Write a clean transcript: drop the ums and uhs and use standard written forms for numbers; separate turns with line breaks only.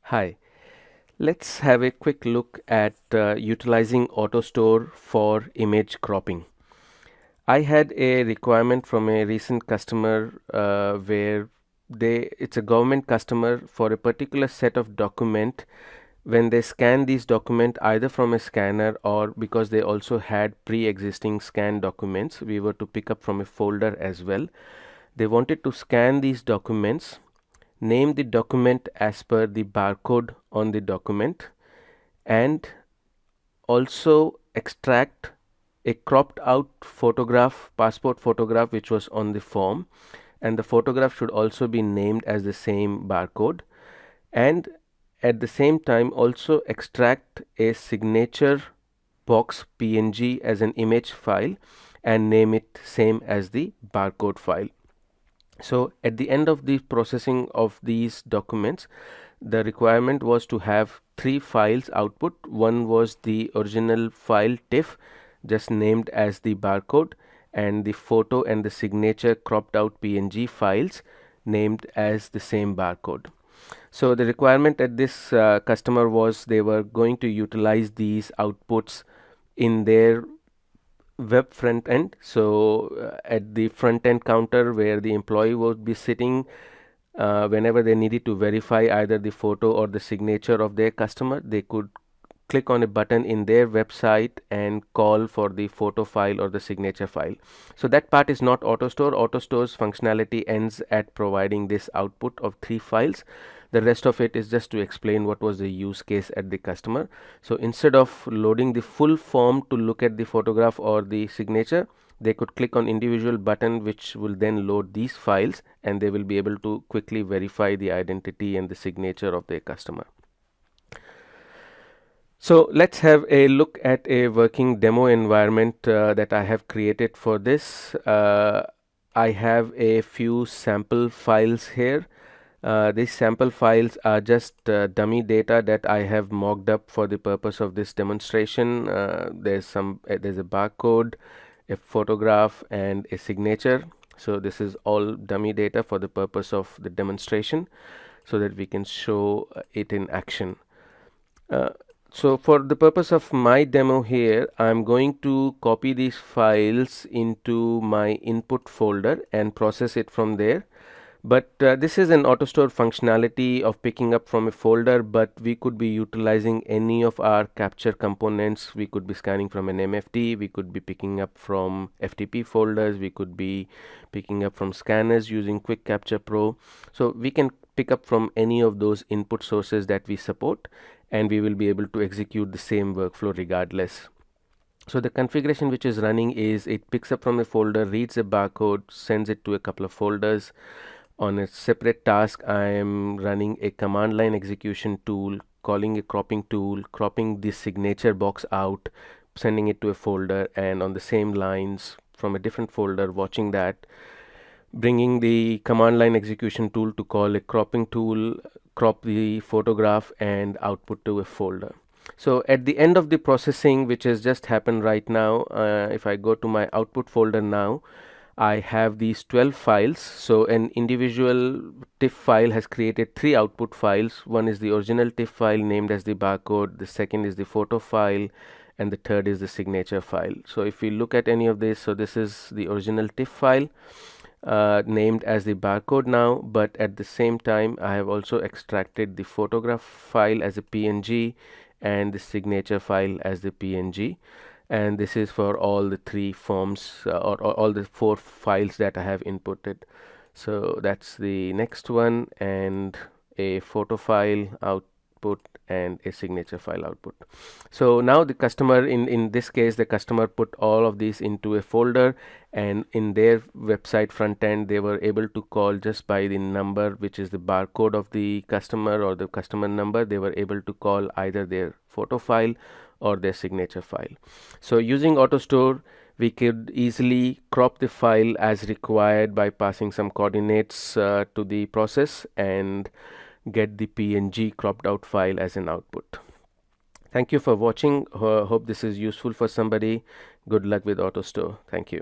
Hi, let's have a quick look at utilizing Autostore for image cropping. I had a requirement from a recent customer where it's a government customer for a particular set of document. When they scan these document either from a scanner or because they also had pre-existing scanned documents, we were to pick up from a folder as well. They wanted to scan these documents, name the document as per the barcode on the document, and also extract a cropped out photograph, passport photograph, which was on the form, and the photograph should also be named as the same barcode, and at the same time also extract a signature box png as an image file and name it same as the barcode file. So at the end of the processing of these documents, the requirement was to have three files output. One was the original file TIFF, just named as the barcode, and the photo and the signature cropped out PNG files named as the same barcode. So the requirement at this customer was they were going to utilize these outputs in their web front end. So at the front end counter where the employee would be sitting, whenever they needed to verify either the photo or the signature of their customer, they could click on a button in their website and call for the photo file or the signature file. So that part is not Autostore. Autostore's functionality ends at providing this output of three files. The rest of it is just to explain what was the use case at the customer. So instead of loading the full form to look at the photograph or the signature, they could click on individual button which will then load these files, and they will be able to quickly verify the identity and the signature of their customer. So let's have a look at a working demo environment that I have created for this. I have a few sample files here. These sample files are just dummy data that I have mocked up for the purpose of this demonstration. There's a barcode, a photograph, and a signature. So this is all dummy data for the purpose of the demonstration, so that we can show it in action. So for the purpose of my demo here, I'm going to copy these files into my input folder and process it from there. But this is an Autostore functionality of picking up from a folder, but we could be utilizing any of our capture components. We could be scanning from an MFT, we could be picking up from FTP folders, we could be picking up from scanners using Quick Capture Pro. So we can pick up from any of those input sources that we support, and we will be able to execute the same workflow regardless. So the configuration which is running is it picks up from a folder, reads a barcode, sends it to a couple of folders. On a separate task, I am running a command line execution tool, calling a cropping tool, cropping this signature box out, sending it to a folder, and on the same lines from a different folder, watching that, bringing the command line execution tool to call a cropping tool, crop the photograph and output to a folder. So at the end of the processing, which has just happened right now, if I go to my output folder now, I have these 12 files. So an individual TIFF file has created three output files. One is the original TIFF file named as the barcode, the second is the photo file, and the third is the signature file. So if we look at any of this, so this is the original TIFF file named as the barcode now, but at the same time I have also extracted the photograph file as a PNG and the signature file as the PNG. And this is for all the three forms or all the four files that I have inputted. So that's the next one, and a photo file output and a signature file output. So now the customer, in this case, the customer put all of these into a folder, and in their website front end they were able to call just by the number, which is the barcode of the customer or the customer number. They were able to call either their photo file or their signature file. So using Autostore, we could easily crop the file as required by passing some coordinates to the process and get the PNG cropped out file as an output. Thank you for watching. Hope this is useful for somebody. Good luck with Autostore. Thank you.